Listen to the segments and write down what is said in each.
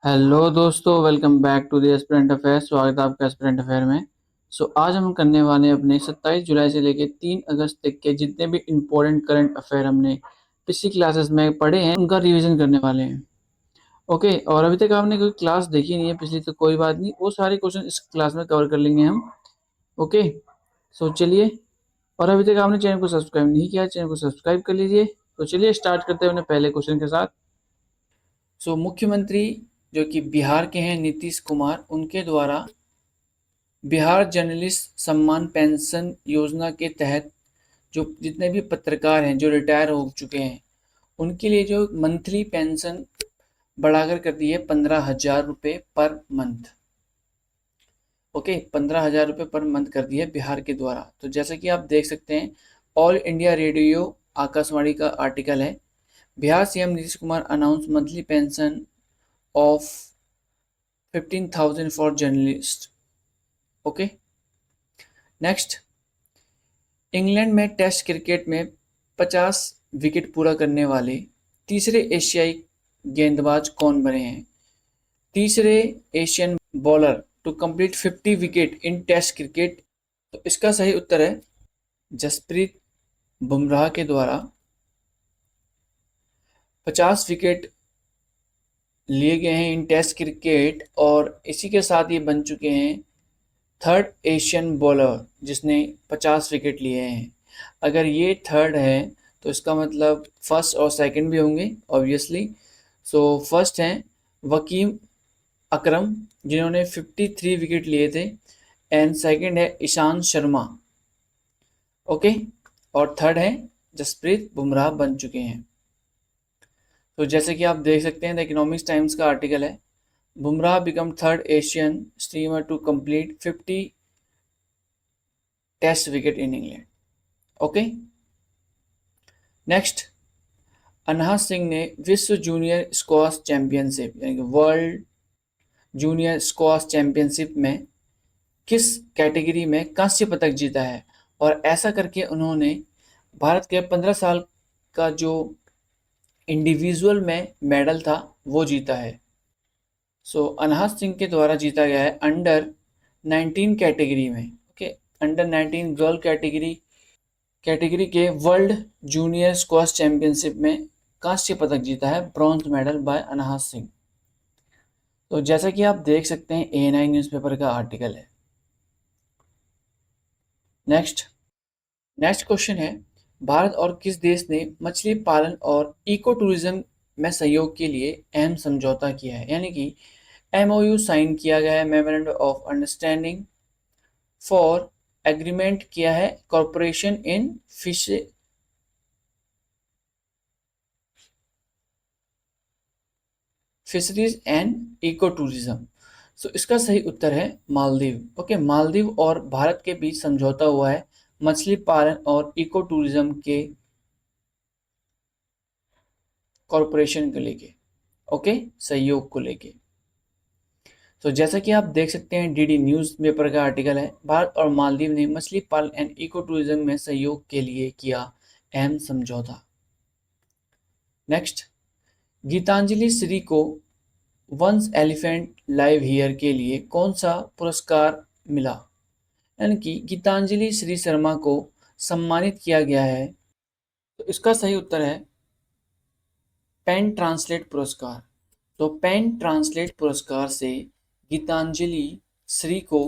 Hello दोस्तों, welcome back to the aspirant affair. स्वागत है आपका एस्पिरेंट अफेयर में। आज हम करने वाले हैं अपने 27 जुलाई से लेकर 3 अगस्त तक के जितने भी इम्पोर्टेंट करंट अफेयर हमने पिछली क्लासेस में पढ़े हैं उनका रिवीजन करने वाले हैं। ओके, और अभी तक आपने कोई क्लास देखी नहीं है पिछली तो कोई बात नहीं, वो सारे क्वेश्चन इस क्लास में कवर कर लेंगे हम। ओके, चलिए। और अभी तक आपने चैनल को सब्सक्राइब नहीं किया, चैनल को सब्सक्राइब कर लीजिए। तो चलिए स्टार्ट करते हैं अपने पहले क्वेश्चन के साथ। मुख्यमंत्री जो कि बिहार के हैं नीतीश कुमार, उनके द्वारा बिहार जर्नलिस्ट सम्मान पेंशन योजना के तहत जो जितने भी पत्रकार हैं जो रिटायर हो चुके हैं उनके लिए जो मंथली पेंशन बढ़ाकर कर दी है 15,000 रुपये पर मंथ। ओके, 15,000 रुपये पर मंथ कर दी है बिहार के द्वारा। तो जैसा कि आप देख सकते हैं, ऑल इंडिया रेडियो आकाशवाणी का आर्टिकल है। Bihar CM Nitish Kumar announce monthly pension of 15,000 for journalist. Okay, next. England में टेस्ट क्रिकेट में 50 विकेट पूरा करने वाले तीसरे एशियाई गेंदबाज कौन बने हैं? तीसरे Asian bowler to complete 50 wicket in test cricket. तो इसका सही उत्तर है जसप्रीत बुमराह के द्वारा 50 विकेट लिए गए हैं इन टेस्ट क्रिकेट, और इसी के साथ ये बन चुके हैं थर्ड एशियन बॉलर जिसने 50 विकेट लिए हैं। अगर ये थर्ड है तो इसका मतलब फर्स्ट और सेकंड भी होंगे ऑब्वियसली। फर्स्ट हैं वकीम अकरम जिन्होंने 53 विकेट लिए थे, एंड सेकंड है ईशांत शर्मा। ओके, और थर्ड है जसप्रीत बुमराह बन चुके हैं। तो जैसे कि आप देख सकते हैं, द इकोनॉमिक्स टाइम्स का आर्टिकल है, Bumrah become third Asian streamer to complete 50 test wicket in England. Okay, next. Anahat Singh ने विश्व जूनियर स्क्वाश चैंपियनशिप यानी कि वर्ल्ड जूनियर स्क्वाश चैंपियनशिप में किस कैटेगरी में कांस्य पदक जीता है? और ऐसा करके उन्होंने भारत के 15 साल का जो इंडिविजुअल में मेडल था वो जीता है। अनहद सिंह के द्वारा जीता गया है अंडर 19 कैटेगरी में। ओके, अंडर 19 गर्ल कैटेगरी के वर्ल्ड जूनियर स्क्वाश चैंपियनशिप में कांस्य पदक जीता है, ब्रॉन्ज मेडल बाय अनहद सिंह। तो जैसा कि आप देख सकते हैं, ANI न्यूज़पेपर का आर्टिकल है। नेक्स्ट क्वेश्चन है, भारत और किस देश ने मछली पालन और इको टूरिज्म में सहयोग के लिए अहम समझौता किया है? यानी कि MOU साइन किया गया है, memorandum of understanding for agreement किया है corporation in fisheries and eco tourism. इसका सही उत्तर है मालदीव। ओके, मालदीव और भारत के बीच समझौता हुआ है मछली पालन और इको टूरिज्म के कॉरपोरेशन को लेके, ओके, सहयोग को लेके। जैसा कि आप देख सकते हैं, DD न्यूज़ पेपर का आर्टिकल है, भारत और मालदीव ने मछली पालन एंड इको टूरिज्म में सहयोग के लिए किया अहम समझौता। नेक्स्ट। गीतांजलि श्री को वंस एलिफेंट लाइव हियर के लिए कौन सा पुरस्कार मिला? यानी कि गीतांजलि श्री शर्मा को सम्मानित किया गया है। तो इसका सही उत्तर है पेन ट्रांसलेट पुरस्कार। तो पेन ट्रांसलेट पुरस्कार से गीतांजलि श्री को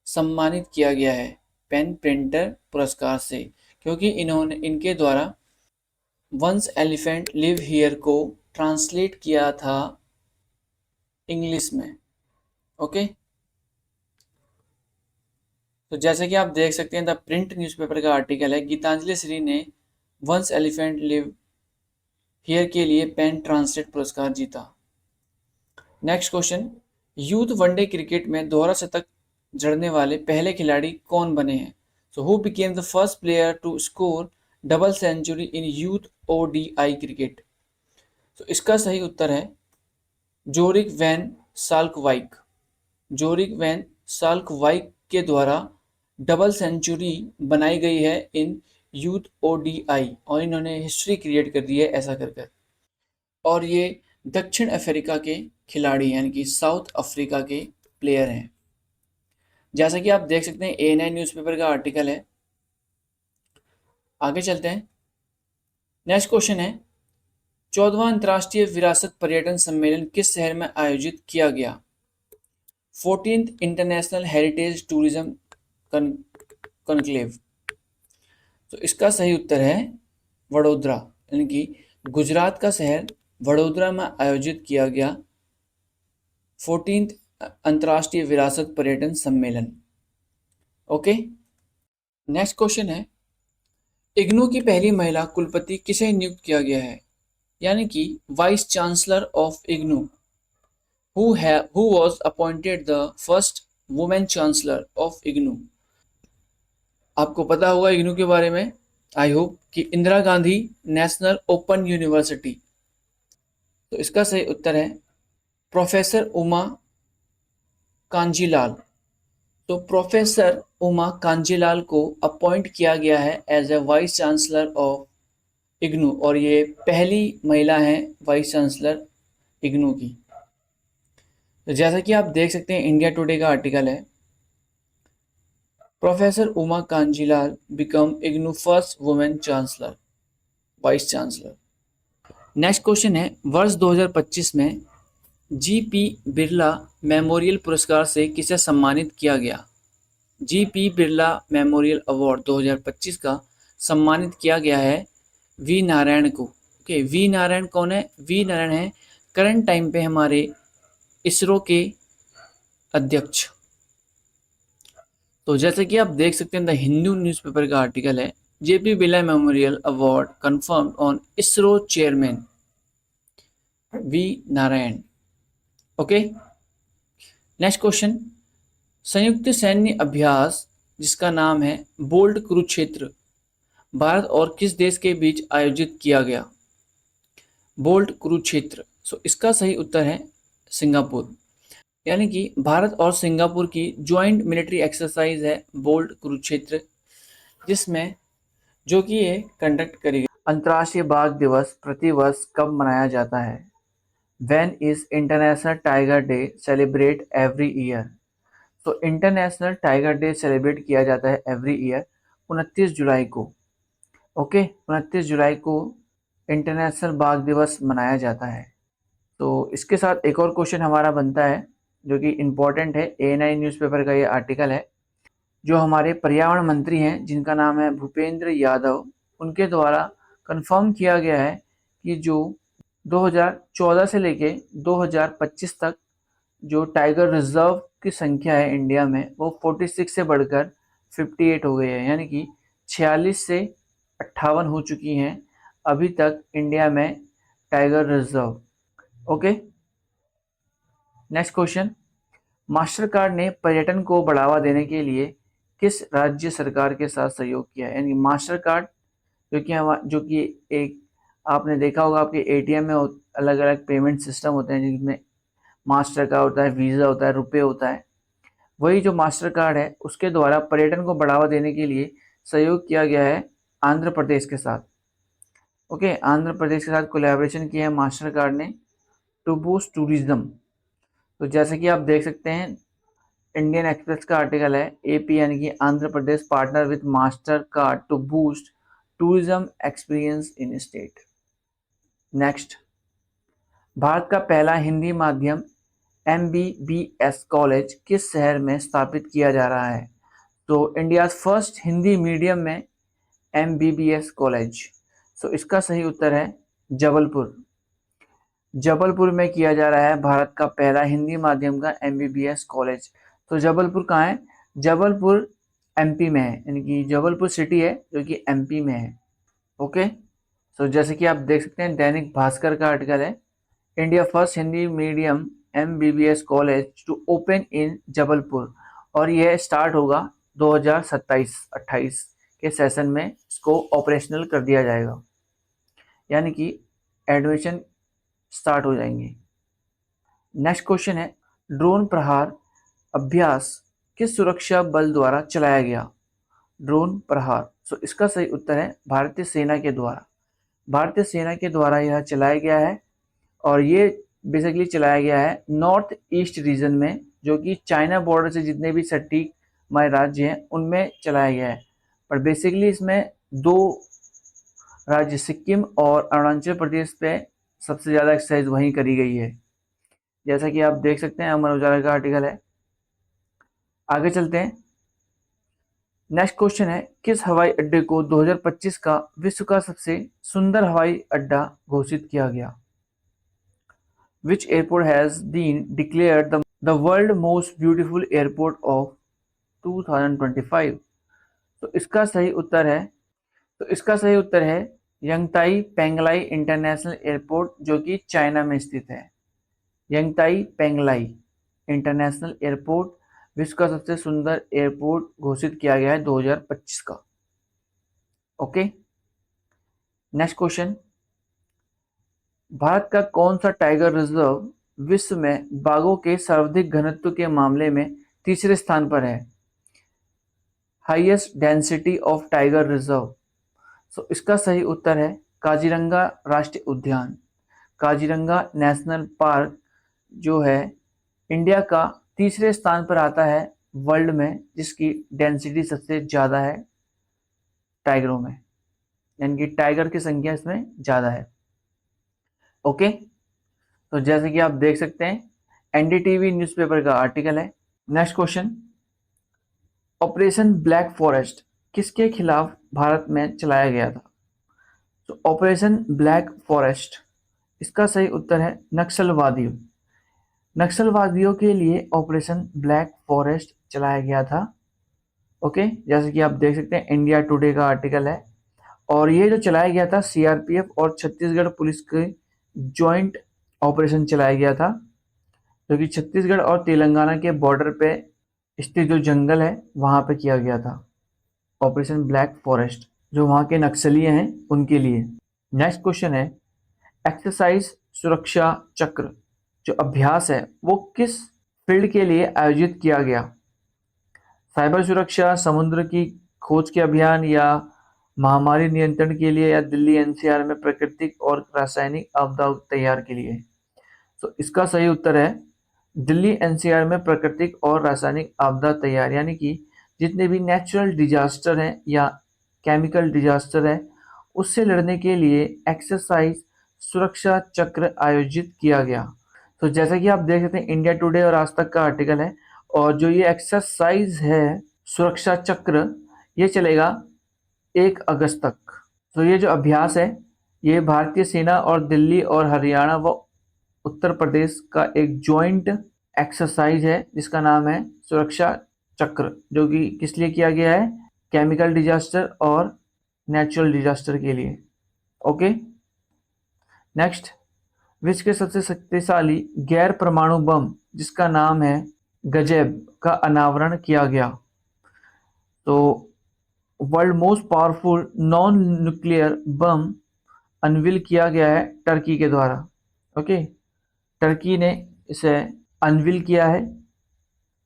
सम्मानित किया गया है पेन प्रिंटर पुरस्कार से, क्योंकि इनके द्वारा वंस एलिफेंट लिव हियर को ट्रांसलेट किया था इंग्लिश में। ओके, तो जैसे कि आप देख सकते हैं, द प्रिंट न्यूज़पेपर का आर्टिकल है, गीतांजलि श्री ने वंस एलिफेंट लिव हियर के लिए पेन ट्रांसलेट पुरस्कार जीता। Next question, youth one day cricket में दोहरा शतक जड़ने वाले पहले खिलाड़ी कौन बने हैं? Who became the first player to score double century in youth ODI cricket? इसका सही उत्तर है जोरिक वैन साल्कवाइक। जोरिक वैन साल्कवाइक के द्वारा डबल सेंचुरी बनाई गई है इन यूथ ODI, और इन्होंने हिस्ट्री क्रिएट कर दी है ऐसा कर कर। और ये दक्षिण अफ्रीका के खिलाड़ी यानी कि साउथ अफ्रीका के प्लेयर हैं। जैसा कि आप देख सकते हैं ANI न्यूज़पेपर का आर्टिकल है। आगे चलते हैं। नेक्स्ट क्वेश्चन है 14वां अंतर्राष्ट्रीय विरासत पर्यटन सम्मेलन किस शहर में आयोजित किया गया? 14th international heritage tourism conclave. तो इसका सही उत्तर है वडोदरा, यानी कि गुजरात का शहर वडोदरा में आयोजित किया गया 14th अंतर्राष्ट्रीय विरासत पर्यटन सम्मेलन। ओके, नेक्स्ट क्वेश्चन है इग्नू की पहली महिला कुलपति किसे नियुक्त किया गया है? यानी कि vice chancellor of IGNOU, who was appointed the first woman chancellor of IGNOU. आपको पता होगा इग्नू के बारे में, आई होप, कि Indira Gandhi national open university. तो इसका सही उत्तर है प्रोफेसर उमा कांजीलाल। तो प्रोफेसर उमा कांजीलाल को अपॉइंट किया गया है as a vice chancellor of IGNOU, और ये पहली महिला हैं वाइस चांसलर इग्नू की। तो जैसा कि आप देख सकते हैं इंडिया टुडे का आर्टिकल है, professor Uma Kanjilal become IGNOU first women chancellor, vice chancellor. Next question है वर्ष 2025 में GP बिरला मेमोरियल पुरस्कार से किसे सम्मानित किया गया? GP बिरला मेमोरियल अवार्ड 2025 का सम्मानित किया गया है वी नारायण को। ओके, वी नारायण कौन है? वी नारायण है करंट टाइम पे हमारे इसरो के अध्यक्ष। तो जैसे कि आप देख सकते हैं द हिंदू न्यूज़पेपर का आर्टिकल है, JP Birla memorial award confirmed on ISRO chairman V Narayan. Okay, next question संयुक्त सैन्य अभ्यास जिसका नाम है बोल्ट कुरुक्षेत्र भारत और किस देश के बीच आयोजित किया गया? बोल्ट कुरुक्षेत्र। सो इसका सही उत्तर है सिंगापुर, यानी कि भारत और सिंगापुर की ज्वाइंट मिलिट्री एक्सरसाइज है बोल्ट कुरुक्षेत्र, जिसमें जो कि ये कंडक्ट करी गई। अंतर्राष्ट्रीय बाघ दिवस प्रतिवर्ष कब मनाया जाता है? When is international tiger day celebrate every year? तो इंटरनेशनल टाइगर डे सेलिब्रेट किया जाता है एवरी ईयर 29 जुलाई को। ओके, 29 जुलाई को इंटरनेशनल बाघ दिवस मनाया जाता है। तो इसके साथ एक और क्वेश्चन हमारा बनता है जो कि इम्पोर्टेंट है, ANI न्यूज़पेपर का ये आर्टिकल है। जो हमारे पर्यावरण मंत्री हैं जिनका नाम है भूपेंद्र यादव, उनके द्वारा कंफर्म किया गया है कि जो 2014 से लेके 2025 तक जो टाइगर रिजर्व की संख्या है इंडिया में वो 46 से बढ़कर 58 हो गई है, यानी कि 46 से 58 हो चुकी हैं अभी तक इंडिया में tiger reserve. Okay, next question master card ने पर्यटन को बढ़ावा देने के लिए किस राज्य सरकार के साथ सहयोग किया है? यानी मास्टर कार्ड जो कि एक आपने देखा होगा आपके ATM में अलग अलग पेमेंट सिस्टम होते हैं जिनमें मास्टर का होता है, वीज़ा होता है, रुपए होता है। वही जो मास्टर कार्ड है उसके द्वारा पर्यटन को बढ़ावा देने के लिए सहयोग किया गया है आंध्र प्रदेश के साथ। ओके, आंध्र प्रदेश के साथ कोलैबोरेशन किया है मास्टर कार्ड ने टू बूस्ट टूरिज्म। तो जैसे कि आप देख सकते हैं इंडियन एक्सप्रेस का आर्टिकल है, AP यानी कि Andhra Pradesh partner with Mastercard to boost tourism experience in state. Next, Bharat का पहला हिंदी माध्यम MBBS कॉलेज किस शहर में स्थापित किया जा रहा है? तो इंडिया फर्स्ट हिंदी मीडियम में MBBS कॉलेज। सो इसका सही उत्तर है जबलपुर। जबलपुर में किया जा रहा है भारत का पहला हिंदी माध्यम का MBBS कॉलेज। तो जबलपुर कहाँ है? जबलपुर MP में है, यानी कि जबलपुर सिटी है जो कि MP में है। ओके, तो जैसे कि आप देख सकते हैं दैनिक भास्कर का आर्टिकल है, India first Hindi medium MBBS college to open in Jabalpur, और यह स्टार्ट होगा 2027-28 के सेशन में इसको ऑपरेशनल कर दिया जाएगा, यानी कि एडमिशन स्टार्ट हो जाएंगे। नेक्स्ट क्वेश्चन है ड्रोन प्रहार अभ्यास किस सुरक्षा बल द्वारा चलाया गया? ड्रोन प्रहार, सो इसका सही उत्तर है भारतीय सेना के द्वारा। भारतीय सेना के द्वारा यह चलाया गया है और ये बेसिकली चलाया गया है नॉर्थ ईस्ट रीजन में, जो कि चाइना बॉर्डर से जितने भी सटीक हमारे राज्य हैं उनमें चलाया गया है। पर बेसिकली इसमें दो राज्य सिक्किम और अरुणाचल प्रदेश पे सबसे ज़्यादा एक्सरसाइज वहीं करी गई है, जैसा कि आप देख सकते हैं अमर उजाला का आर्टिकल है। आगे चलते हैं। नेक्स्ट क्वेश्चन है, किस हवाई अड्डे को 2025 का विश्व का सबसे सुंदर हवाई अड्डा घोषित किया गया? Which airport has been declared the world most beautiful airport of 2025? तो इसका सही उत्तर है यंगताई पेंगलाई इंटरनेशनल एयरपोर्ट, जो कि चाइना में स्थित है। यंगताई पेंगलाई इंटरनेशनल एयरपोर्ट विश्व का सबसे सुंदर एयरपोर्ट घोषित किया गया है 2025 का। ओके, नेक्स्ट क्वेश्चन, भारत का कौन सा टाइगर रिजर्व विश्व में बाघों के सर्वाधिक घनत्व के मामले में तीसरे स्थान पर है? Highest density of tiger reserve. So इसका सही उत्तर है काजीरंगा राष्ट्रीय उद्यान। काजीरंगा नेशनल पार्क जो है इंडिया का तीसरे स्थान पर आता है वर्ल्ड में, जिसकी डेंसिटी सबसे ज़्यादा है टाइगरों में, यानी कि टाइगर की संख्या इसमें ज़्यादा है। ओके, तो जैसे कि आप देख सकते हैं एनडीटीवी न्यूज़पेपर का आर्टिकल है। Next question, operation black forest किसके खिलाफ भारत में चलाया गया था? तो ऑपरेशन ब्लैक फॉरेस्ट, इसका सही उत्तर है नक्सलवादियों के लिए ऑपरेशन ब्लैक फॉरेस्ट चलाया गया था। ओके, जैसे कि आप देख सकते हैं इंडिया टुडे का आर्टिकल है। और ये जो चलाया गया था सीआरपीएफ और छत्तीसगढ़ पुलिस के जॉइंट ऑपरेशन चलाया गया था, जो कि छत्तीसगढ़ और तेलंगाना के बॉर्डर पे स्थित जो जंगल है वहाँ पे किया गया था ऑपरेशन ब्लैक फॉरेस्ट, जो वहाँ के नक्सली हैं उनके लिए। नेक्स्ट क्वेश्चन है, एक्सरसाइज सुरक्षा चक्र जो अभ्यास है वो किस फील्ड के लिए आयोजित किया गया? साइबर सुरक्षा, समुद्र की खोज के अभियान, या महामारी नियंत्रण के लिए, या दिल्ली एनसीआर में प्राकृतिक और रासायनिक आपदा तैयार के लिए? तो इसका सही उत्तर है दिल्ली एनसीआर में प्राकृतिक और रासायनिक आपदा तैयार, यानी कि जितने भी नेचुरल डिजास्टर हैं या केमिकल डिजास्टर है उससे लड़ने के लिए एक्सरसाइज सुरक्षा चक्र आयोजित किया गया। तो जैसा कि आप देख सकते हैं इंडिया टुडे और आज तक का आर्टिकल है, और जो ये एक्सरसाइज है सुरक्षा चक्र ये चलेगा 1 अगस्त तक। तो ये जो अभ्यास है ये भारतीय सेना और दिल्ली और हरियाणा व उत्तर प्रदेश का एक जॉइंट एक्सरसाइज है जिसका नाम है सुरक्षा चक्र, जो कि किस लिए किया गया है? केमिकल डिजास्टर और नेचुरल डिजास्टर के लिए। ओके, नेक्स्ट, विश्व के सबसे शक्तिशाली गैर परमाणु बम जिसका नाम है गजेब का अनावरण किया गया। तो world most powerful non nuclear बम अनवील किया गया है टर्की के द्वारा। ओके, टर्की ने इसे अनवील किया है,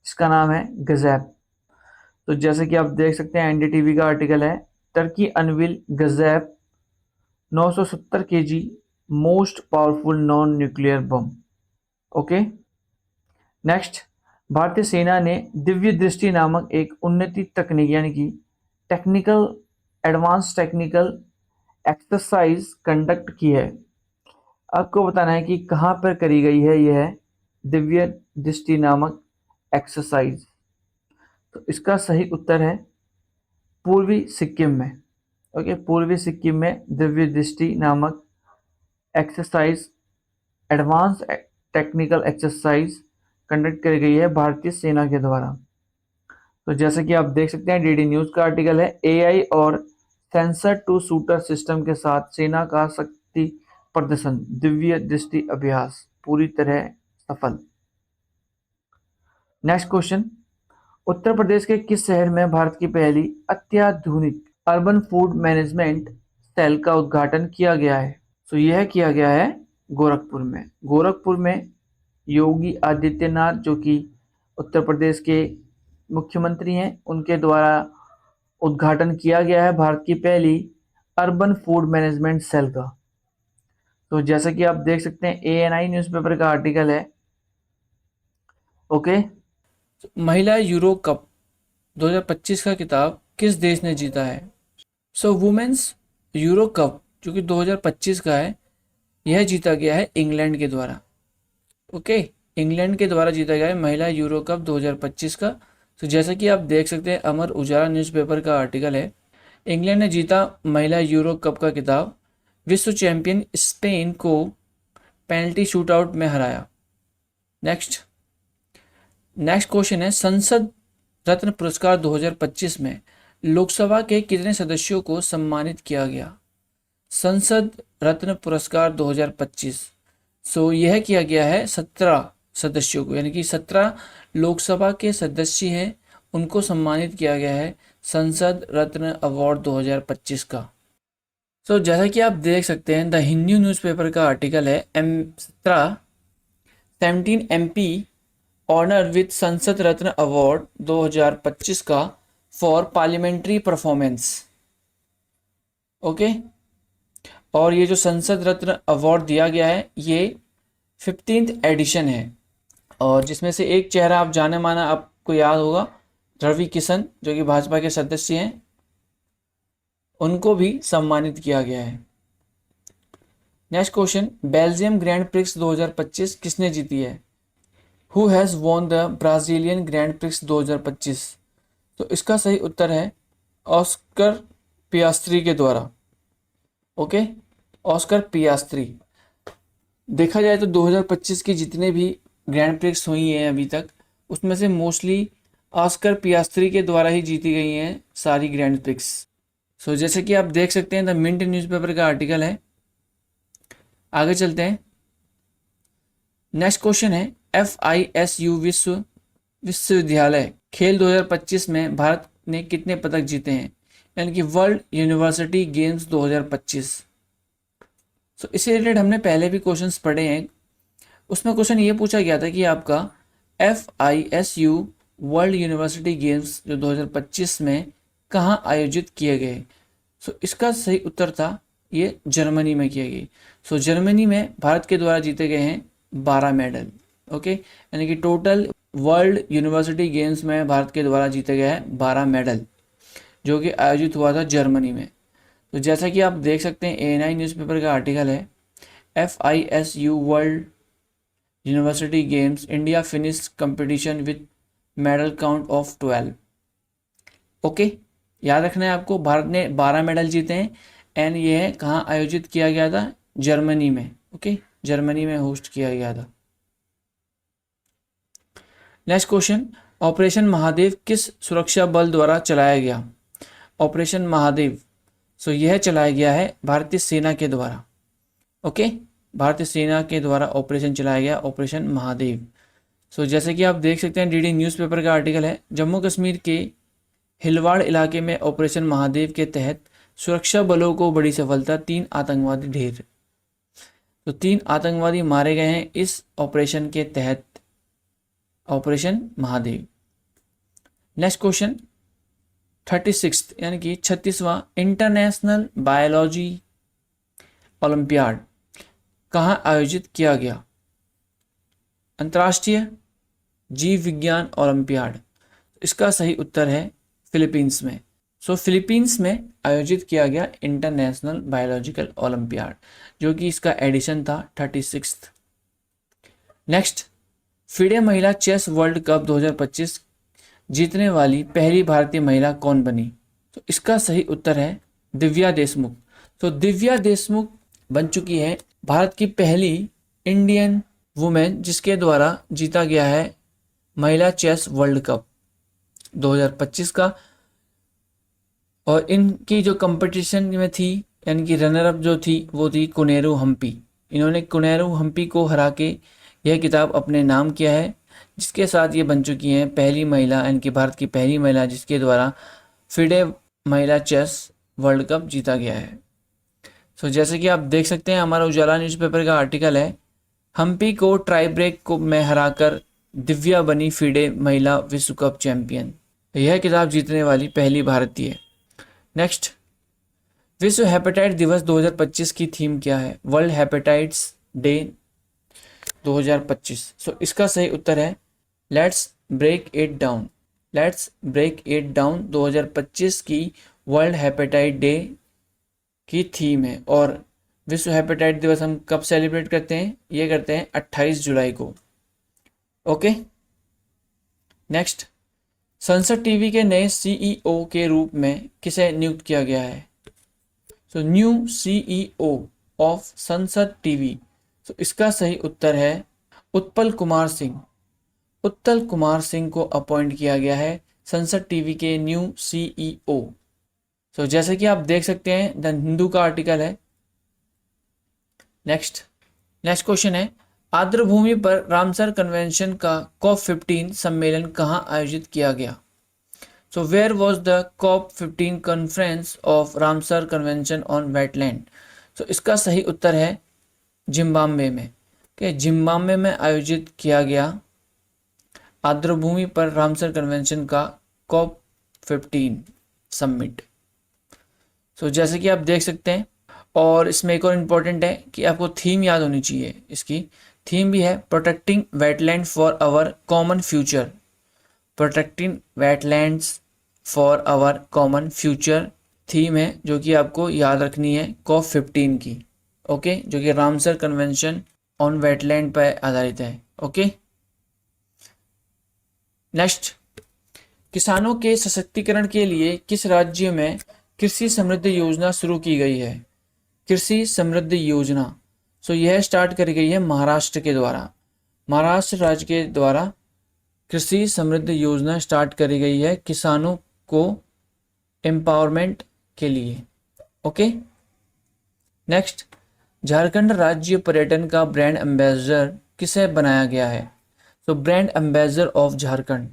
इसका नाम है गजैब। तो जैसे कि आप देख सकते हैं एनडीटीवी का आर्टिकल है, Turkey unveil Gazap 970 kg most powerful non nuclear bomb. Okay, next, भारतीय सेना ने दिव्य दृष्टि नामक एक उन्नति तकनीक यानी कि एडवांस टेक्निकल एक्सरसाइज कंडक्ट की है। आपको बताना है कि कहाँ पर करी गई है यह दिव्य दृष्टि नामक एक्सरसाइज। तो इसका सही उत्तर है पूर्वी सिक्किम में। ओके, पूर्वी सिक्किम में दिव्य दृष्टि नामक exercise advance technical exercise conduct करी गई है भारतीय सेना के द्वारा। तो जैसे कि आप देख सकते हैं डीडी न्यूज़ का आर्टिकल है, एआई और सेंसर टू शूटर सिस्टम के साथ सेना का शक्ति प्रदर्शन दिव्य दृष्टि अभ्यास पूरी तरह सफल। नेक्स्ट क्वेश्चन, उत्तर प्रदेश के किस शहर में भारत की पहली अत्याधुनिक अर्बन फूड मैनेजमेंट सेल का उद्घाटन किया गया है? तो यह किया गया है गोरखपुर में। गोरखपुर में योगी आदित्यनाथ जो कि उत्तर प्रदेश के मुख्यमंत्री हैं उनके द्वारा उद्घाटन किया गया है भारत की पहली अर्बन फूड मैनेजमेंट सेल का। तो जैसा कि आप देख सकते हैं ANI न्यूज़पेपर का आर्टिकल है। ओके, महिला यूरो कप 2025 का खिताब किस देश ने जीता है? सो वुमेन्स यूरो कप जो कि 2025 का है, यह जीता गया है इंग्लैंड के द्वारा। ओके, इंग्लैंड के द्वारा जीता गया है महिला यूरो कप 2025 का। तो जैसा कि आप देख सकते हैं अमर उजाला न्यूज़पेपर का आर्टिकल है, इंग्लैंड ने जीता महिला यूरो कप का खिताब, विश्व चैंपियन स्पेन को पेनल्टी शूटआउट में हराया। नेक्स्ट क्वेश्चन है, संसद रत्न पुरस्कार 2025 में लोकसभा के कितने सदस्यों को सम्मानित किया गया? संसद रत्न पुरस्कार 2025 यह किया गया है 17 सदस्यों को, यानी कि 17 लोकसभा के सदस्य हैं, उनको सम्मानित किया गया है संसद रत्न अवार्ड 2025 का। जैसा कि आप देख सकते हैं द हिंदू न्यूज़पेपर का आर्टिकल है, 17 MP ऑनर विद संसद रत्न अवार्ड 2025 का फॉर पार्लियामेंट्री परफॉर्मेंस। ओके, और ये जो संसद रत्न अवार्ड दिया गया है ये 15th एडिशन है, और जिसमें से एक चेहरा आप जाने माना आपको याद होगा, रवि किशन जो कि भाजपा के सदस्य हैं, उनको भी सम्मानित किया गया है। Next question, Belgium grand prix 2025 किसने जीती है? Who has won the Brazilian grand prix 2025? तो इसका सही उत्तर है ऑस्कर पियास्त्री के द्वारा। Okay, Oscar Piastri. देखा जाए तो 2025 की जितने भी ग्रैंड प्रिक्स हुई हैं अभी तक, उसमें से मोस्टली ऑस्कर पियास्त्री के द्वारा ही जीती गई हैं सारी ग्रैंड प्रिक्स। जैसे कि आप देख सकते हैं द मिंट न्यूज़पेपर का आर्टिकल है। आगे चलते हैं। नेक्स्ट क्वेश्चन है, FISU विश्वविद्यालय खेल 2025 में भारत ने कितने पदक जीते हैं, यानी कि वर्ल्ड यूनिवर्सिटी गेम्स 2025? इससे रिलेटेड हमने पहले भी क्वेश्चंस पढ़े हैं। उसमें क्वेश्चन ये पूछा गया था कि आपका FISU वर्ल्ड यूनिवर्सिटी गेम्स जो 2025 में कहाँ आयोजित किए गए? इसका सही उत्तर था ये जर्मनी में किए गए। जर्मनी में भारत के द्वारा जीते गए हैं 12 मेडल। ओके, यानी कि टोटल वर्ल्ड यूनिवर्सिटी गेम्स में भारत के द्वारा जीते गए हैं 12 मेडल, जो कि आयोजित हुआ था जर्मनी में। जैसा कि आप देख सकते हैं ANI न्यूज़पेपर का आर्टिकल है, FISU world university games India finish competition with medal count of 12। Okay, याद रखना है आपको, भारत ने 12 मेडल जीते हैं एंड ये कहाँ आयोजित किया गया था? जर्मनी में। ओके, जर्मनी में होस्ट किया गया था। नेक्स्ट क्वेश्चन, ऑपरेशन महादेव किस सुरक्षा बल द्वारा चलाया गया? ऑपरेशन महादेव यह चलाया गया है भारतीय सेना के द्वारा। ओके, भारतीय सेना के द्वारा ऑपरेशन चलाया गया, ऑपरेशन महादेव। जैसे कि आप देख सकते हैं DD न्यूज़पेपर का आर्टिकल है, जम्मू कश्मीर के हिलवाड़ इलाके में ऑपरेशन महादेव के तहत सुरक्षा बलों को बड़ी सफलता, 3 आतंकवादी ढेर। 3 आतंकवादी मारे गए हैं इस ऑपरेशन के तहत, ऑपरेशन महादेव। नेक्स्ट क्वेश्चन, 36 यानी कि 36वां इंटरनेशनल बायोलॉजी ओलंपियाड कहाँ आयोजित किया गया? अंतर्राष्ट्रीय जीव विज्ञान ओलंपियाड। इसका सही उत्तर है फिलीपींस में। फिलीपींस में आयोजित किया गया इंटरनेशनल बायोलॉजिकल ओलंपियाड, जो कि इसका एडिशन था 36। नेक्स्ट, FIDE महिला चेस वर्ल्ड कप 2025 जीतने वाली पहली भारतीय महिला कौन बनी? इसका सही उत्तर है दिव्या देशमुख। दिव्या देशमुख बन चुकी है भारत की पहली इंडियन वुमेन जिसके द्वारा जीता गया है महिला चेस वर्ल्ड कप 2025 का। और इनकी जो कंपटीशन में थी, यानी कि रनर अप जो थी वो थी कोनेरू हम्पी। इन्होंने कोनेरू हम्पी को हरा के यह किताब अपने नाम किया है, जिसके साथ ये बन चुकी हैं पहली महिला, यानी कि भारत की पहली महिला जिसके द्वारा FIDE महिला चेस वर्ल्ड कप जीता गया है। जैसे कि आप देख सकते हैं हमारा उजाला न्यूज़पेपर का आर्टिकल है, हम्पी को टाई ब्रेक को में हराकर दिव्या बनी FIDE महिला विश्व कप चैंपियन। यह किताब जीतने वाली पहली भारतीय। नेक्स्ट, विश्व हेपेटाइट दिवस 2025 की थीम क्या है? World hepatitis day 2025। सो इसका सही उत्तर है let's break it down. Let's break it down 2025 की वर्ल्ड हेपेटाइट डे की थीम है। और विश्व हेपेटाइट दिवस हम कब सेलिब्रेट करते हैं? ये करते हैं 28 जुलाई को। ओके, नेक्स्ट, संसद टीवी के नए सीईओ के रूप में किसे नियुक्त किया गया है? सो न्यू सीईओ ऑफ संसद टीवी। सो इसका सही उत्तर है उत्पल कुमार सिंह। उत्पल कुमार सिंह को अपॉइंट किया गया है संसद टीवी के न्यू सीईओ। सो जैसे कि आप देख सकते हैं द हिंदू का आर्टिकल है। नेक्स्ट क्वेश्चन है, आर्द्रभूमि पर रामसर कन्वेंशन का COP15 सम्मेलन कहाँ आयोजित किया गया? So where was the COP15 conference of Ramsar convention on wetland? So इसका सही उत्तर है जिम्बाब्वे में। जिम्बाब्वे में आयोजित किया गया आर्द्रभूमि पर रामसर कन्वेंशन का COP15 समिट। सो जैसे कि आप देख सकते हैं, और इसमें एक और इम्पोर्टेंट है कि आपको थीम याद होनी चाहिए। इसकी थीम भी है protecting wetland for our common future. Protecting wetlands for our common future theme है जो कि आपको याद रखनी है COP15 की। ओके, जो कि रामसर कन्वेंशन ऑन वेटलैंड पर आधारित है। ओके, नेक्स्ट, किसानों के सशक्तिकरण के लिए किस राज्य में कृषि समृद्धि योजना शुरू की गई है? कृषि समृद्धि योजना। सो यह स्टार्ट करी गई है महाराष्ट्र के द्वारा। महाराष्ट्र राज्य के द्वारा कृषि समृद्धि योजना स्टार्ट करी गई है किसानों को एम्पावरमेंट के लिए। ओके, नेक्स्ट, झारखंड राज्य पर्यटन का ब्रांड एम्बेसडर किसे बनाया गया है? So brand ambassador of Jharkhand.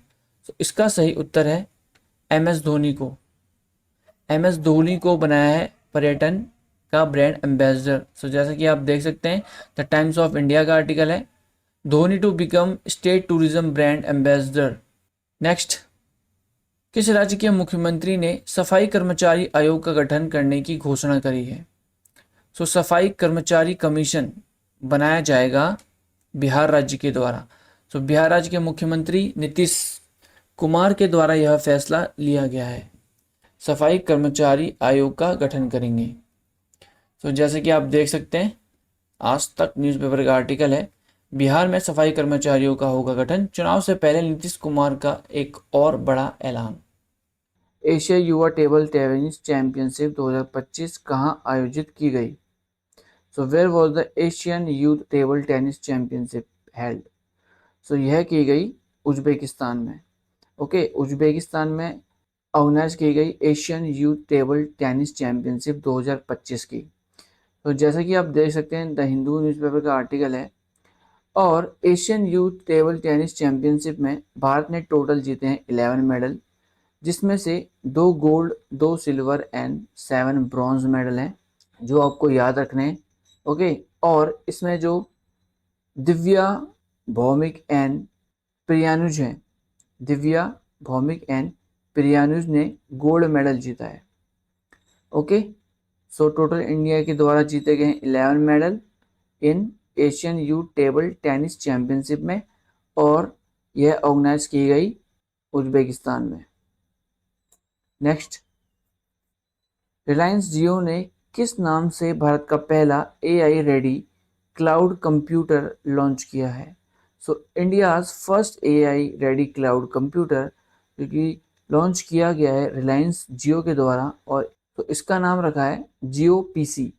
तो इसका सही उत्तर है MS धोनी को। MS धोनी को बनाया है पर्यटन का ब्रांड एम्बेसडर। सो जैसा कि आप देख सकते हैं द टाइम्स ऑफ इंडिया का आर्टिकल है, Dhoni to become state tourism brand ambassador. Next, किस राज्य के मुख्यमंत्री ने सफाई कर्मचारी आयोग का गठन करने की घोषणा करी है? सो सफाई कर्मचारी कमीशन बनाया जाएगा बिहार राज्य के द्वारा। सो बिहार राज्य के मुख्यमंत्री नीतीश कुमार के द्वारा यह फैसला लिया गया है, सफाई कर्मचारी आयोग का गठन करेंगे। तो जैसे कि आप देख सकते हैं आज तक न्यूज़पेपर का आर्टिकल है, बिहार में सफाई कर्मचारियों का होगा गठन, चुनाव से पहले नीतीश कुमार का एक और बड़ा ऐलान। एशिया युवा टेबल टेनिस चैंपियनशिप 2025 कहाँ आयोजित की गई? So where was the Asian youth table tennis championship held? So यह की गई उज्बेकिस्तान में। ओके, उज्बेकिस्तान में ऑर्गेनाइज की गई Asian youth table tennis championship 2025 की। तो जैसा कि आप देख सकते हैं द हिंदू न्यूज़पेपर का आर्टिकल है, और Asian youth table tennis championship में भारत ने टोटल जीते हैं 11 मेडल, जिसमें से 2 gold, 2 silver and 7 bronze medal हैं जो आपको याद रखने हैं। ओके, और इसमें जो दिव्या भौमिक एंड प्रियानुज हैं, दिव्या भौमिक एंड प्रियानुज ने गोल्ड मेडल जीता है। ओके, सो टोटल इंडिया के द्वारा जीते गए 11 medal in Asian youth table tennis championship में, और यह ऑर्गेनाइज की गई उज्बेकिस्तान में। नेक्स्ट, रिलायंस जियो ने किस नाम से भारत का पहला AI ready cloud computer launch किया है? सो India's first AI ready cloud computer जो कि लॉन्च किया गया है रिलायंस जियो के द्वारा, और तो इसका नाम रखा है जियो PC।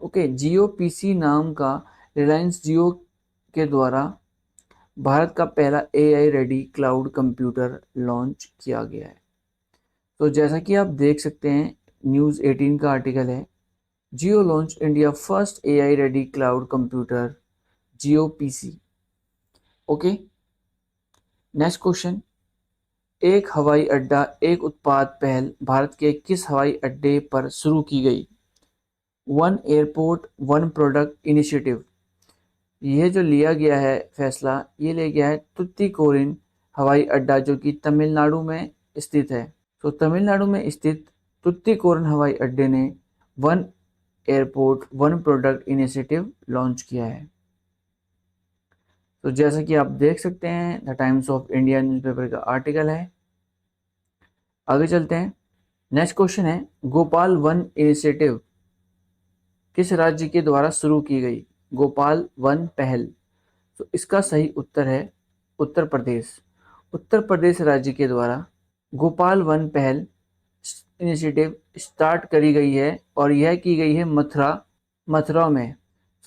ओके, जियो PC नाम का रिलायंस जियो के द्वारा भारत का पहला AI ready cloud computer launch किया गया है। तो जैसा कि आप देख सकते हैं न्यूज़ 18 का आर्टिकल है, Jio launch India first AI ready cloud computer Jio PC। Okay, next question, एक हवाई अड्डा एक उत्पाद पहल भारत के किस हवाई अड्डे पर शुरू की गई? One airport one product initiative. यह जो लिया गया है फैसला, ये लिया गया है तुतीकोरिन हवाई अड्डा जो कि तमिलनाडु में स्थित है। तो तमिलनाडु में स्थित तुतीकोरिन हवाई अड्डे ने one airport one product initiative launch किया है। तो जैसा कि आप देख सकते हैं the Times of India newspaper का आर्टिकल है। आगे चलते हैं। नेक्स्ट क्वेश्चन है गोपाल वन इनिशिएटिव किस राज्य के द्वारा शुरू की गई? गोपाल वन पहल। तो इसका सही उत्तर है उत्तर प्रदेश। उत्तर प्रदेश राज्य के द्वारा गोपाल वन पहल इनिशिएटिव स्टार्ट करी गई है और यह की गई है मथुरा में।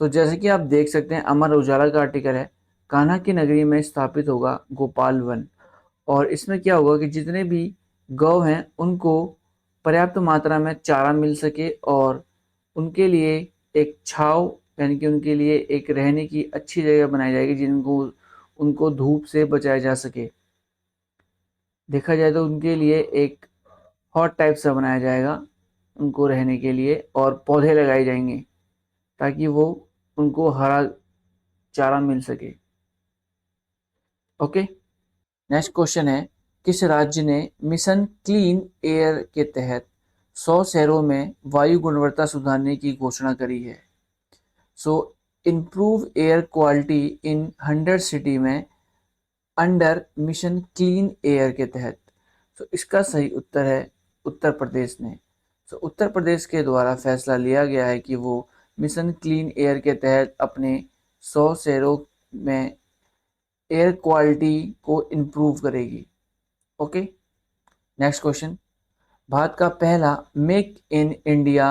तो जैसे कि आप देख सकते हैं अमर उजाला का आर्टिकल है, कान्हा की नगरी में स्थापित होगा गोपाल वन। और इसमें क्या होगा कि जितने भी गौ हैं उनको पर्याप्त मात्रा में चारा मिल सके और उनके लिए एक छाव यानी कि उनके लिए एक रहने की अच्छी जगह बनाई जाएगी जिनको उनको धूप से बचाया जा सके। देखा जाए तो उनके लिए एक हॉट टाइप सा बनाया जाएगा उनको रहने के लिए और पौधे लगाए जाएंगे ताकि वो उनको हरा चारा मिल सके। ओके। नेक्स्ट क्वेश्चन है किस राज्य ने मिशन क्लीन एयर के तहत 100 शहरों में वायु गुणवत्ता सुधारने की घोषणा करी है? So improve air quality in 100 city में अंडर मिशन क्लीन एयर के तहत। तो इसका सही उत्तर है उत्तर प्रदेश ने। तो उत्तर प्रदेश के द्वारा फैसला लिया गया है कि वो मिशन क्लीन एयर के तहत अपने 100 शहरों में एयर क्वालिटी को इम्प्रूव करेगी। ओके। नेक्स्ट क्वेश्चन भारत का पहला make in India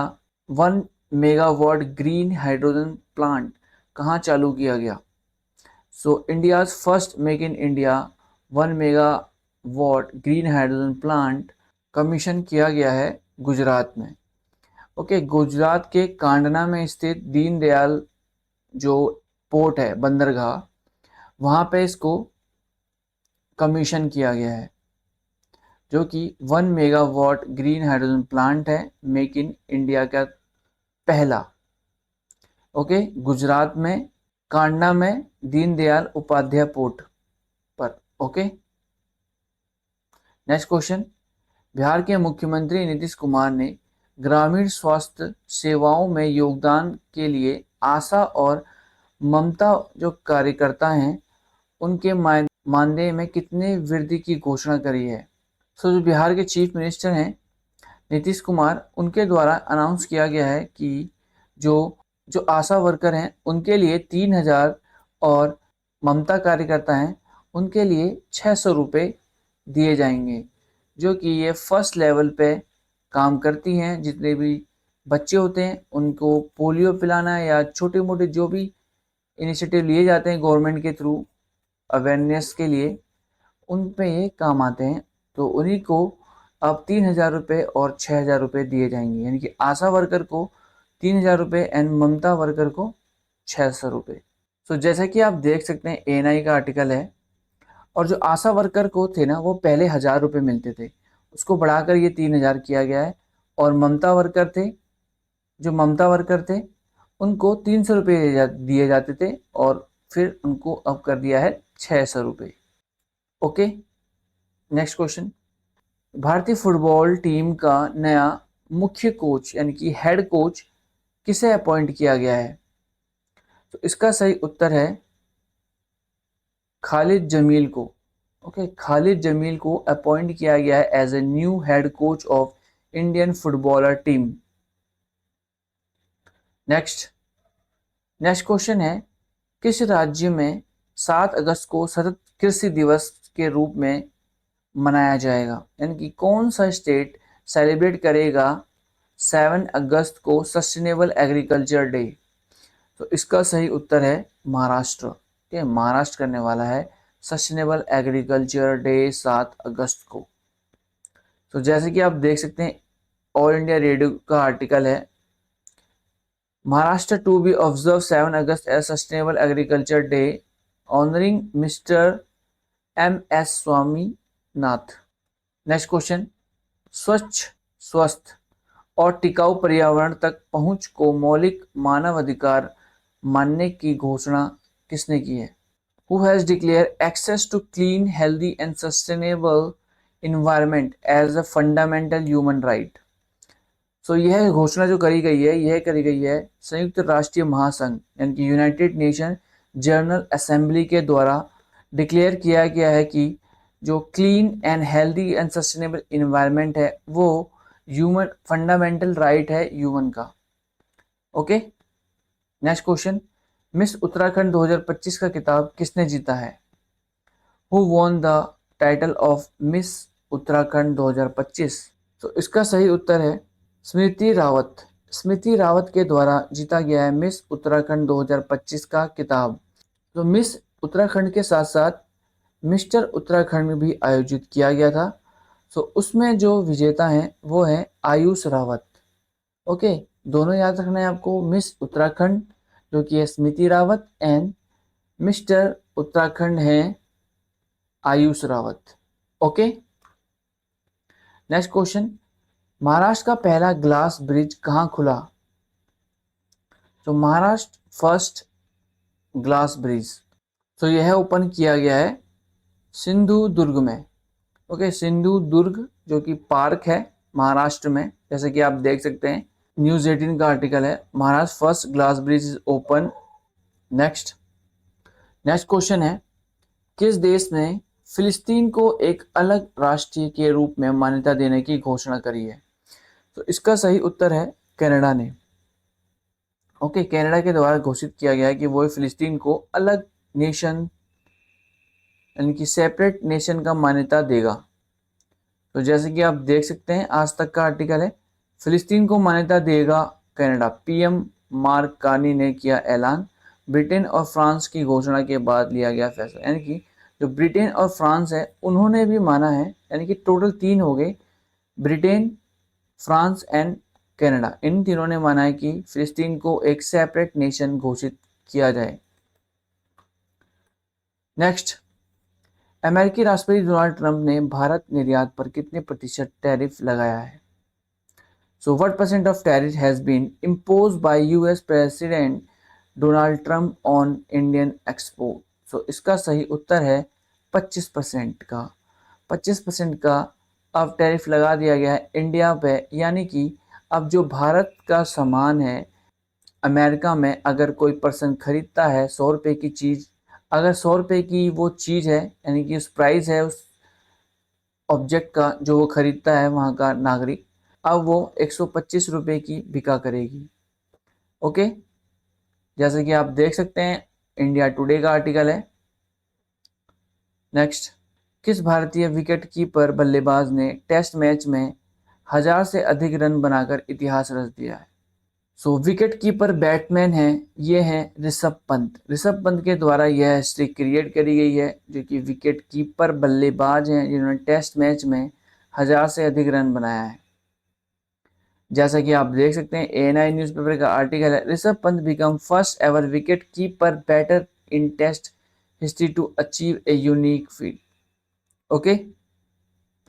1 megawatt green hydrogen plant कहाँ चालू किया गया? सो India's first make in India 1 megawatt green hydrogen plant commission किया गया है गुजरात में। ओके। गुजरात के कांडना में स्थित दीनदयाल जो पोर्ट है बंदरगाह वहाँ पे इसको कमीशन किया गया है जो कि 1 मेगावाट ग्रीन हाइड्रोजन प्लांट है मेक इन इंडिया का पहला। ओके। गुजरात में कांडना में दीनदयाल उपाध्याय पोर्ट पर। ओके। नेक्स्ट क्वेश्चन बिहार के मुख्यमंत्री नीतीश कुमार ने ग्रामीण स्वास्थ्य सेवाओं में योगदान के लिए आशा और ममता जो कार्यकर्ता हैं उनके मानदेय में कितने वृद्धि की घोषणा करी है? सो जो बिहार के चीफ मिनिस्टर हैं नीतीश कुमार उनके द्वारा अनाउंस किया गया है कि जो जो आशा वर्कर हैं उनके लिए 3,000 और ममता कार्यकर्ता हैं उनके लिए 600 रुपये दिए जाएंगे जो कि ये फर्स्ट लेवल पे काम करती हैं। जितने भी बच्चे होते हैं उनको पोलियो पिलाना या छोटे मोटे जो भी इनिशिएटिव लिए जाते हैं गवर्नमेंट के थ्रू अवेयरनेस के लिए उन पे ये काम आते हैं। तो उन्हीं को अब 3,000 रुपये और 6,000 रुपये दिए जाएंगे यानी कि आशा वर्कर को 3,000 रुपये एंड ममता वर्कर को 600 रुपये। तो जैसा कि आप देख सकते हैं एएनआई का आर्टिकल है और जो आशा वर्कर को थे ना वो पहले 1,000 रुपये मिलते थे उसको बढ़ाकर ये 3,000 किया गया है और ममता वर्कर थे उनको 300 रुपये दिए जाते थे और फिर उनको अब कर दिया है 600 रुपये। ओके। नेक्स्ट क्वेश्चन भारतीय फुटबॉल टीम का नया मुख्य कोच यानी कि हेड कोच किसे अपॉइंट किया गया है? तो इसका सही उत्तर है खालिद जमील को। ओके। खालिद जमील को अपॉइंट किया गया है as a new head coach of Indian footballer team. Next question है किस राज्य में 7 अगस्त को सतत कृषि दिवस के रूप में मनाया जाएगा यानी कि कौन सा स्टेट सेलिब्रेट करेगा 7 अगस्त को सस्टेनेबल एग्रीकल्चर डे? तो इसका सही उत्तर है महाराष्ट्र। ठीक है। महाराष्ट्र करने वाला है सस्टेनेबल एग्रीकल्चर डे 7 अगस्त को। तो जैसे कि आप देख सकते हैं ऑल इंडिया रेडियो का आर्टिकल है Maharashtra to be observe 7 August as sustainable agriculture day honoring mister MS Swaminath. Next question स्वच्छ स्वस्थ और टिकाऊ पर्यावरण तक पहुंच को मौलिक मानव अधिकार मानने की घोषणा किसने की है? Who has declared access to clean, healthy and sustainable environment as a fundamental human right? सो यह घोषणा जो करी गई है, यह करी गई है संयुक्त राष्ट्रीय महासंघ यानी कि यूनाइटेड नेशन जनरल असेंबली के द्वारा डिक्लेयर किया गया है कि जो clean and healthy and sustainable environment है वो ह्यूमन फंडामेंटल राइट है ह्यूमन का। Okay, next question, miss Uttarakhand 2025 का खिताब किसने जीता है? Who won the title of miss Uttarakhand 2025? तो इसका सही उत्तर है स्मृति रावत। स्मृति रावत के द्वारा जीता गया है मिस उत्तराखंड 2025 का खिताब। तो मिस उत्तराखंड के साथ साथ मिस्टर उत्तराखंड भी आयोजित किया गया था। तो उसमें जो विजेता हैं वो है आयुष रावत। ओके, दोनों याद रखना है आपको, मिस उत्तराखंड जो कि है स्मृति रावत एंड मिस्टर उत्तराखंड है Ayush Rawat. Okay, next question, Maharashtra का पहला ग्लास ब्रिज कहाँ खुला? तो महाराष्ट्र फर्स्ट ग्लास ब्रिज तो यह ओपन किया गया है सिंधु दुर्ग में। ओके, सिंधु दुर्ग जो कि पार्क है महाराष्ट्र में, जैसे कि आप देख सकते हैं न्यूज 18 का आर्टिकल है, Maharashtra first glass bridge is open. Next question है, किस देश ने फिलिस्तीन को एक अलग राष्ट्र के रूप में मान्यता देने की घोषणा करी है? तो इसका सही उत्तर है कनाडा ने। ओके, कनाडा के द्वारा घोषित किया गया है कि वो फिलिस्तीन को अलग नेशन यानी कि सेपरेट नेशन का मान्यता देगा। तो जैसे कि आप देख सकते हैं आज तक का आर्टिकल है, फिलिस्तीन को मान्यता देगा कनाडा, पीएम मार्क कार्नी ने किया ऐलान। ब्रिटेन और फ्रांस की घोषणा के बाद लिया गया फैसला, यानी कि जो ब्रिटेन और फ्रांस है उन्होंने भी माना है, यानी कि टोटल 3 हो गए, ब्रिटेन, फ्रांस एंड कनाडा, इन तीनों ने माना है कि फिलिस्तीन को एक सेपरेट नेशन घोषित किया जाए। नेक्स्ट, अमेरिकी राष्ट्रपति डोनाल्ड ट्रंप ने भारत निर्यात पर कितने प्रतिशत टैरिफ लगाया है? So what percent of tariff has been imposed by US President Donald Trump on Indian export? So इसका सही उत्तर है 25% का। 25% का अब टैरिफ लगा दिया गया है इंडिया पे, यानी कि अब जो भारत का सामान है अमेरिका में अगर कोई पर्सन खरीदता है 100 रुपये की चीज़, अगर 100 रुपये की वो चीज़ है यानी कि उस प्राइस है उस ऑब्जेक्ट का जो वो खरीदता है वहाँ का नागरिक, अब वो 125 रुपये की बिका करेगी। ओके, जैसे कि आप देख सकते हैं इंडिया टुडे का आर्टिकल है। नेक्स्ट, किस भारतीय विकेट कीपर बल्लेबाज ने टेस्ट मैच में 1000 से अधिक रन बनाकर इतिहास रच दिया है? सो विकेट कीपर बैट्समैन है, ये है ऋषभ पंत। ऋषभ पंत के द्वारा यह हिस्ट्री क्रिएट करी गई है, जो कि विकेट कीपर बल्लेबाज हैं जिन्होंने टेस्ट मैच में 1000 से अधिक रन बनाया है। जैसा कि आप देख सकते हैं ANI न्यूज़पेपर का आर्टिकल है, Rishabh Pant become first ever wicket keeper batter in test history to achieve a unique feat. Okay,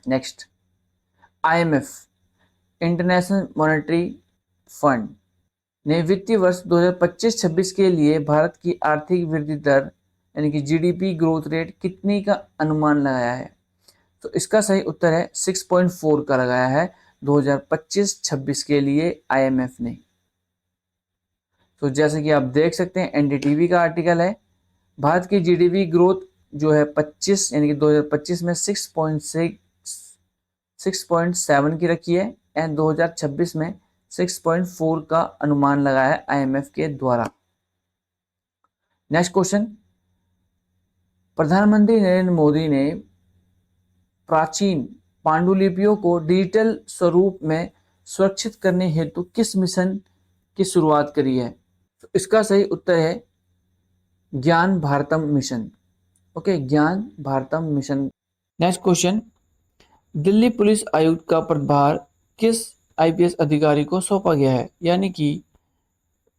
next, IMF international monetary fund ने वित्तीय वर्ष 2025-26 के लिए भारत की आर्थिक वृद्धि दर यानी कि GDP ग्रोथ रेट कितनी का अनुमान लगाया है? तो इसका सही उत्तर है 6.4 का लगाया है 2025-26 के लिए IMF ने। तो जैसे कि आप देख सकते हैं NDTV का आर्टिकल है, भारत की GDP ग्रोथ जो है 25 यानी कि 2025 में 6.7 की रखी है एंड 2026 में 6.4 का अनुमान लगाया है IMF के द्वारा। नेक्स्ट क्वेश्चन, प्रधानमंत्री नरेंद्र मोदी ने प्राचीन पांडुलिपियों को डिजिटल स्वरूप में सुरक्षित करने हेतु किस मिशन की शुरुआत करी है? तो इसका सही उत्तर है ज्ञान भारतम मिशन। ओके, ज्ञान Bharatam mission. Next question, Delhi police आयुक्त का प्रभार किस IPS अधिकारी को सौंपा गया है? यानी कि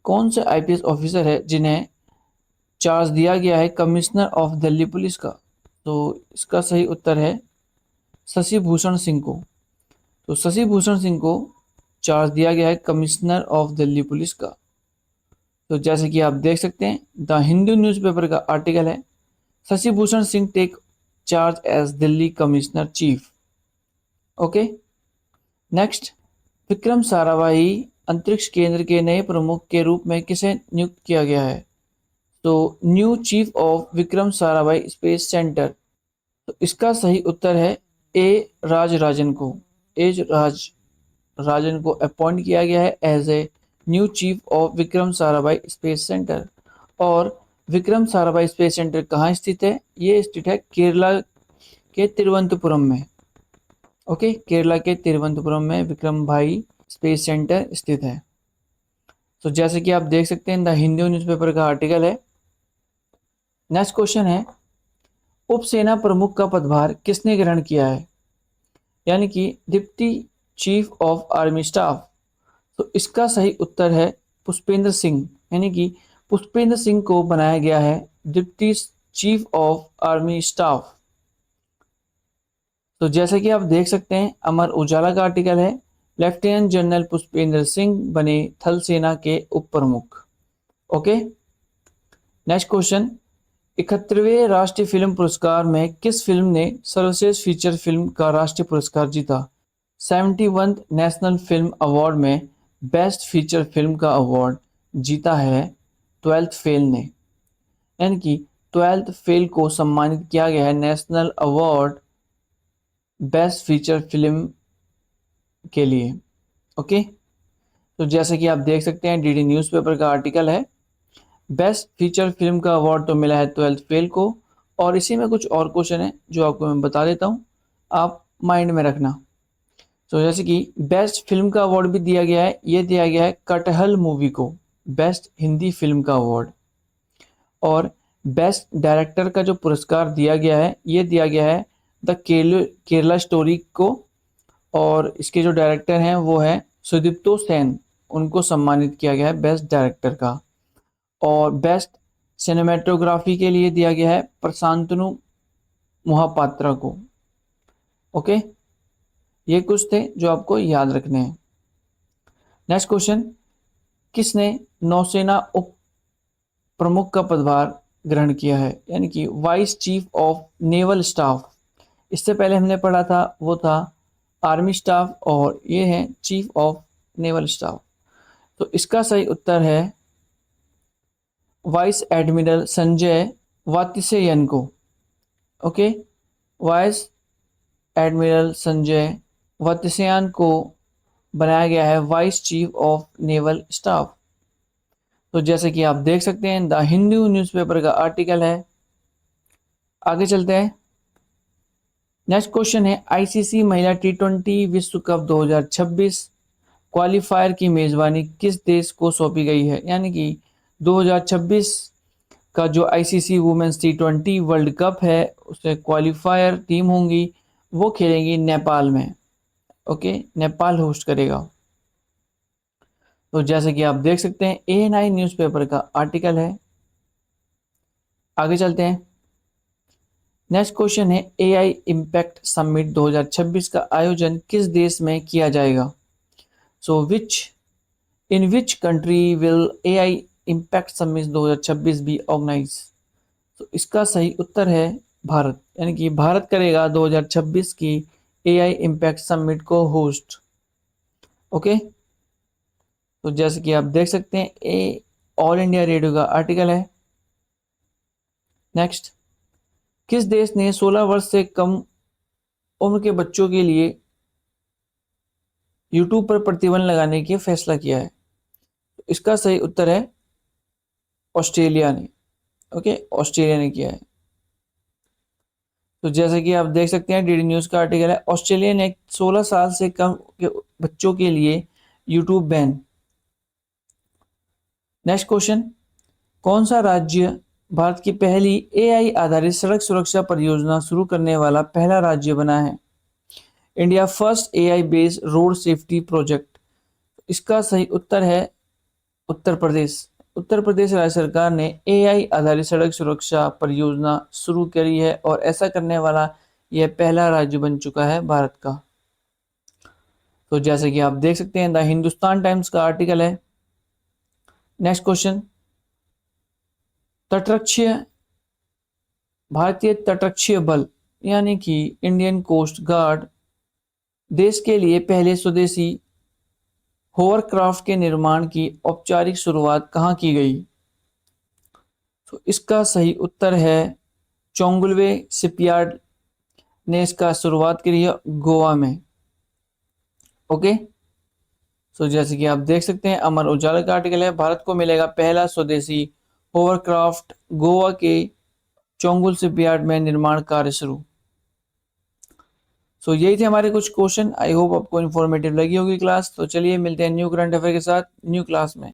कौन से IPS ऑफिसर है जिन्हें चार्ज दिया गया है कमिश्नर ऑफ दिल्ली पुलिस का? तो इसका सही उत्तर है शशि भूषण सिंह को। तो शशि भूषण सिंह को चार्ज दिया गया है कमिश्नर ऑफ दिल्ली पुलिस का। तो जैसे कि आप देख सकते हैं द हिंदू न्यूज़पेपर का आर्टिकल है, Shashi Bhushan Singh take charge as Delhi commissioner chief. Okay, next, Vikram Sarabhai अंतरिक्ष केंद्र के नए प्रमुख के रूप में किसे नियुक्त किया गया है? तो new chief of Vikram Sarabhai space centre. तो इसका सही उत्तर है ए राजराजन को। राजन को अपॉइंट किया गया है as a new chief of Vikram Sarabhai space centre. और विक्रम साराभाई स्पेस सेंटर कहाँ स्थित है? ये स्थित है केरला के तिरुवनंतपुरम में। ओके, केरला के तिरुवनंतपुरम में विक्रम भाई स्पेस सेंटर स्थित है। तो जैसे कि आप देख सकते हैं, द हिंदू न्यूज़पेपर का आर्टिकल है। नेक्स्ट क्वेश्चन है, उप सेना प्रमुख का पदभार किसने ग्रहण किया है? यानी कि deputy chief of army staff. तो इसका सही उत्तर है पुष्पेंद्र सिंह। यानी कि पुष्पेंद्र सिंह को बनाया गया है deputy chief of army staff. तो जैसे कि आप देख सकते हैं, अमर उजाला का आर्टिकल है, लेफ्टिनेंट जनरल पुष्पेंद्र सिंह बने थल सेना के उप प्रमुख। ओके, नेक्स्ट क्वेश्चन, 71वें राष्ट्रीय फिल्म पुरस्कार में किस फिल्म ने सर्वश्रेष्ठ फीचर फिल्म का राष्ट्रीय पुरस्कार जीता? 71 नेशनल फिल्म अवार्ड में बेस्ट फीचर फिल्म का अवार्ड जीता है 12th फेल ने। यानी कि 12th फेल को सम्मानित किया गया है national award best feature film के लिए। ओके, तो जैसे कि आप देख सकते हैं, डीडी न्यूज़पेपर का आर्टिकल है। बेस्ट फीचर फिल्म का अवार्ड तो मिला है 12th फेल को। और इसी में कुछ और क्वेश्चन है जो आपको मैं बता देता हूँ, आप माइंड में रखना। तो जैसे कि बेस्ट फिल्म का अवार्ड भी दिया गया है, ये दिया गया है कटहल मूवी को बेस्ट हिंदी फिल्म का अवार्ड। और बेस्ट डायरेक्टर का जो पुरस्कार दिया गया है, ये दिया गया है द केरला स्टोरी को। और इसके जो डायरेक्टर हैं वो है सुदीप्तो सेन, उनको सम्मानित किया गया है बेस्ट डायरेक्टर का। और बेस्ट सिनेमेटोग्राफी के लिए दिया गया है प्रशांतनु मोहापात्रा को। ओके, ये कुछ थे जो आपको याद रखने हैं। नेक्स्ट क्वेश्चन, किसने नौसेना उप प्रमुख का पदभार ग्रहण किया है? यानी कि vice chief of naval staff. इससे पहले हमने पढ़ा था वो था आर्मी स्टाफ, और ये है चीफ ऑफ नेवल स्टाफ। तो इसका सही उत्तर है वाइस एडमिरल संजय वातिसेयन को। ओके, वाइस एडमिरल संजय वातिसेयन को बनाया गया है vice chief of naval staff. तो जैसे कि आप देख सकते हैं, द हिंदू न्यूज़पेपर का आर्टिकल है। आगे चलते हैं। नेक्स्ट क्वेश्चन है, आईसीसी महिला टी20 विश्व कप 2026 क्वालिफायर की मेजबानी किस देश को सौंपी गई है? यानी कि 2026 का जो आईसीसी वुमेन्स टी20 वर्ल्ड कप है, उससे क्वालिफायर टीम होंगी, वो खेलेंगी नेपाल में। ओके, नेपाल होस्ट करेगा। तो जैसे कि आप देख सकते हैं, ANI न्यूज़पेपर का आर्टिकल है। आगे चलते हैं। नेक्स्ट क्वेश्चन है, AI इम्पैक्ट समिट 2026 का आयोजन किस देश में किया जाएगा? So in which country will AI impact summit 2026 be organise? तो इसका सही उत्तर है भारत। यानी कि भारत करेगा 2026 की AI इम्पैक्ट समिट को होस्ट। ओके, तो जैसे कि आप देख सकते हैं, ए ऑल इंडिया रेडियो का आर्टिकल है। नेक्स्ट, किस देश ने 16 वर्ष से कम उम्र के बच्चों के लिए यूट्यूब पर प्रतिबंध लगाने की फैसला किया है? तो इसका सही उत्तर है ऑस्ट्रेलिया ने। ओके, ऑस्ट्रेलिया ने किया है। तो जैसे कि आप देख सकते हैं, डीडी न्यूज़ का आर्टिकल है, ऑस्ट्रेलिया ने 16 साल से कम के बच्चों के लिए यूट्यूब बैन। नेक्स्ट क्वेश्चन, कौन सा राज्य भारत की पहली AI आधारित सड़क सुरक्षा परियोजना शुरू करने वाला पहला राज्य बना है? India first AI based road safety project. इसका सही उत्तर है उत्तर प्रदेश। उत्तर प्रदेश राज्य सरकार ने AI आधारित सड़क सुरक्षा परियोजना शुरू करी है, और ऐसा करने वाला यह पहला राज्य बन चुका है भारत का। तो जैसे कि आप देख सकते हैं, द हिंदुस्तान टाइम्स का आर्टिकल है। नेक्स्ट क्वेश्चन, तटरक्षीय भारतीय तटरक्षीय बल यानी कि इंडियन कोस्ट गार्ड देश के लिए पहले स्वदेशी होवरक्राफ्ट के निर्माण की औपचारिक शुरुआत कहाँ की गई? तो इसका सही उत्तर है चोंगुलवे शिपयार्ड ने इसका शुरुआत करी है गोवा में। ओके, सो जैसे कि आप देख सकते हैं अमर उजाला का आर्टिकल है, भारत को मिलेगा पहला स्वदेशी होवरक्राफ्ट, गोवा के चोंगुल शिपयार्ड में निर्माण कार्य शुरू। सो यही थे हमारे कुछ क्वेश्चन। आई होप आपको इन्फॉर्मेटिव लगी होगी क्लास। तो चलिए मिलते हैं न्यू करंट अफेयर के साथ न्यू क्लास में।